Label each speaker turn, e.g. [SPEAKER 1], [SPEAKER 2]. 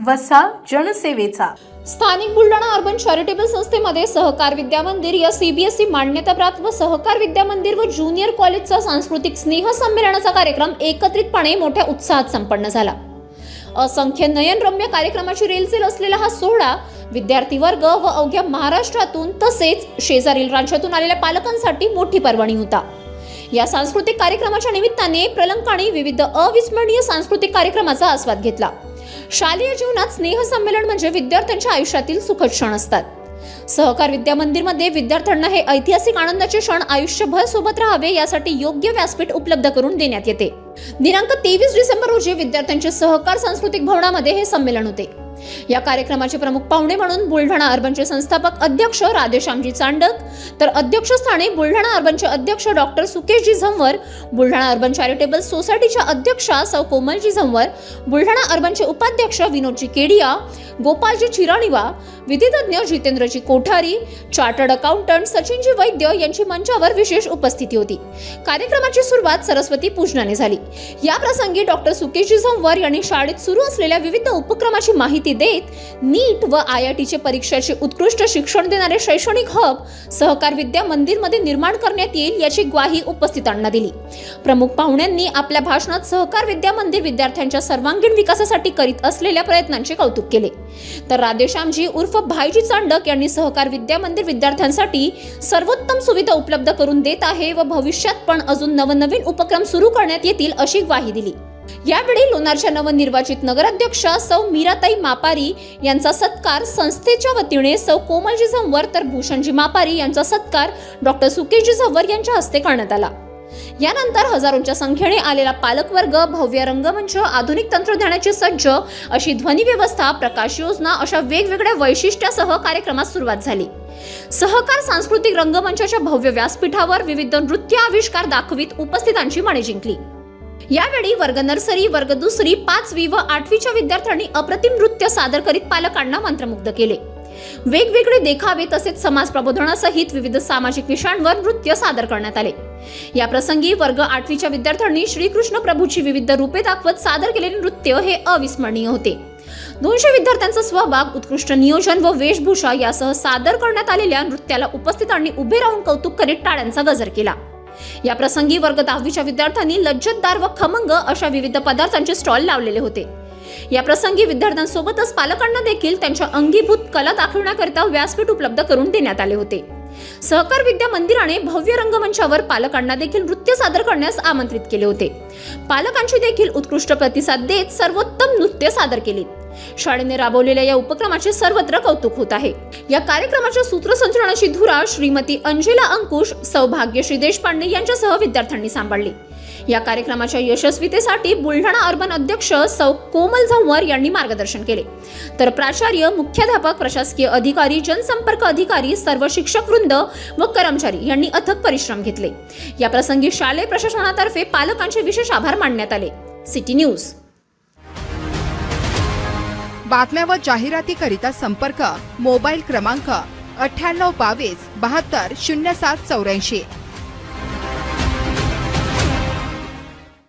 [SPEAKER 1] वसा जनसेवेचा।
[SPEAKER 2] स्थानिक Buldhana urban charitable संस्थेमध्ये सहकार विद्या मंदिर या सीबीएसई मान्यताप्राप्त व सहकार विद्या मंदिर व ज्युनियर कॉलेजचा सांस्कृतिक स्नेह संमेलनाचा कार्यक्रम एकत्रितपणे मोठ्या उत्साहात संपन्न झाला। असंख्य नयनरम्य कार्यक्रमाची रेलचेल असलेला हा सोहळा विद्यार्थी वर्ग व अवघ्या महाराष्ट्रातून तसेच शेजारील राज्यातून आलेल्या पालकांसाठी मोठी पर्वणी होता। या सांस्कृतिक कार्यक्रमाच्या निमित्ताने प्रलंकाने विविध अविस्मरणीय सांस्कृतिक कार्यक्रमाचा आस्वाद घेतला। शालेय जीवनात स्नेह संमेलन म्हणजे विद्यार्थ्यांच्या आयुष्यातील सुखद क्षण असतात। सहकार विद्या मंदिरमध्ये विद्यार्थ्यांना हे ऐतिहासिक आनंदाचे क्षण आयुष्यभर सोबत राहावे यासाठी योग्य व्यासपीठ उपलब्ध करून देण्यात येते। दिनांक 23 डिसेंबर रोजी विद्यार्थ्यांचे सहकार सांस्कृतिक भवनामध्ये हे संमेलन होते। या कार्यक्रमाचे प्रमुख पाहुणे म्हणून बुलढाणा अर्बनचे संस्थापक अध्यक्ष राधेश्यामजी चांडक, तर अध्यक्षस्थानी बुलढाणा अर्बनचे अध्यक्ष doctor Sukeshji Zanwar, Buldhana urban charitable सोसायटीच्या अध्यक्षा सौ कोमलजी झंवर, बुलढाणा अर्बनचे उपाध्यक्ष विनोदजी केडिया, गोपालजी चिराणीवा, विधितज्ञ जितेंद्रजी कोठारी, चार्टर्ड अकाउंटंट सचिनजी वैद्य यांची मंचावर विशेष उपस्थिती होती। कार्यक्रमाची सुरुवात सरस्वती पूजनाने झाली। या प्रसंगी डॉक्टर सुकेशजी झंवर यांनी शाळेत सुरू असलेल्या विविध उपक्रमाची माहिती देत नीट व IITचे परीक्षेचे उत्कृष्ट शिक्षण देणारे शैक्षणिक हब सहकार विद्या मंदिरमध्ये निर्माण करण्यात येईल याची ग्वाही उपस्थितांना दिली। प्रमुख पाहुण्यांनी आपल्या भाषणात सहकार विद्या मंदिर विद्यार्थ्यांच्या सर्वांगीण विकासासाठी करीत असलेल्या प्रयत्नांचे कौतुक केले। तर राधेश्यामजी उर्फ भाईजी चांडक यांनी सहकार विद्या मंदिर विद्यार्थ्यांसाठी सर्वोत्तम सुविधा उपलब्ध करून देत आहे व भविष्यात पण अजून नवनवीन उपक्रम सुरू करण्यात येतील अशी ग्वाही दिली। यावेळी लोणारच्या नवनिर्वाचित नगराध्यक्षा सौ मीराताई मापारी यांचा सत्कार संस्थेच्या वतीने सौ कोमलजी झंवर तर भूषणजी मापारी यांचा सत्कार डॉक्टर सुकेशजी झंवर यांच्या हस्ते करण्यात आला। यानंतर हजारोंच्या संख्येने आलेला पालकवर्ग भव्य रंगमंच, आधुनिक तंत्रज्ञानाची सज्ज अशी ध्वनी व्यवस्था, प्रकाश योजना अशा वेगवेगळ्या वैशिष्ट्यासह कार्यक्रमास सुरुवात झाली। सहकार सांस्कृतिक रंगमंचाच्या भव्य व्यासपीठावर विविध नृत्य आविष्कार दाखवित उपस्थितांची मने जिंकली। यावेळी वर्ग नर्सरी, वर्ग दुसरी, 5वी व 8वीच्या विद्यार्थ्यांनी अप्रतिम नृत्य सादर करीत पालकांना मंत्रमुग्ध केले। वेगवेगळे देखावे तसेच समाज प्रबोधनासहित विविध सामाजिक विषयांवर नृत्य सादर करण्यात आले। या प्रसंगी वर्ग 8वीच्या विद्यार्थ्यांनी श्रीकृष्ण प्रभूची विविध रूपे दाखवत सादर केलेले नृत्य हे अविस्मरणीय होते। 200 विद्यार्थ्यांचा सहभाग, उत्कृष्ट नियोजन व वेशभूषा यासह सादर करण्यात आलेल्या नृत्याला उपस्थितांनी उभे राहून कौतुक करीत टाळ्यांचा गजर केला। या प्रसंगी वर्ग 10वीच्या विद्यार्थ्यांनी लज्जतदार व खमंग अशा विविध पदार्थांचे स्टॉल लावलेले होते। या प्रसंगी विद्यार्थ्यांसोबतच पालकांना देखील त्यांच्या अंगीभूत कला दाखवण्याकरिता व्यासपीठ उपलब्ध करून देण्यात आले होते। सहकार विद्या मंदिराने भव्य रंगमंचावर पालकांना देखील नृत्य सादर करण्यास आमंत्रित केले होते। पालकांची देखील उत्कृष्ट प्रतिसाद देत सर्वोत्तम नृत्य सादर केले। शाळेने राबवलेल्या या उपक्रमाचे सर्वत्र कौतुक होत आहे। या कार्यक्रमाच्या सूत्रसंचालनाची धुरा श्रीमती अंजेला अंकुश, सौभाग्यश्री देशपांडे यांच्यासह विद्यार्थ्यांनी सांभाळली। या कार्यक्रमाच्या यशस्वीतेसाठी बुलढाणा अर्बन अध्यक्ष सौ कोमल झंवर यांनी मार्गदर्शन केले, तर प्राचार्य, मुख्याध्यापक, प्रशासकीय अधिकारी, जनसंपर्क अधिकारी, सर्व शिक्षक वृंद व कर्मचारी यांनी अथक परिश्रम घेतले। या प्रसंगी शालेय प्रशासनातर्फे पालकांचे विशेष आभार मानण्यात आले। City news.
[SPEAKER 3] बातम्या व जाहिरातीकरिता संपर्क मोबाईल क्रमांक 9822 72 0784।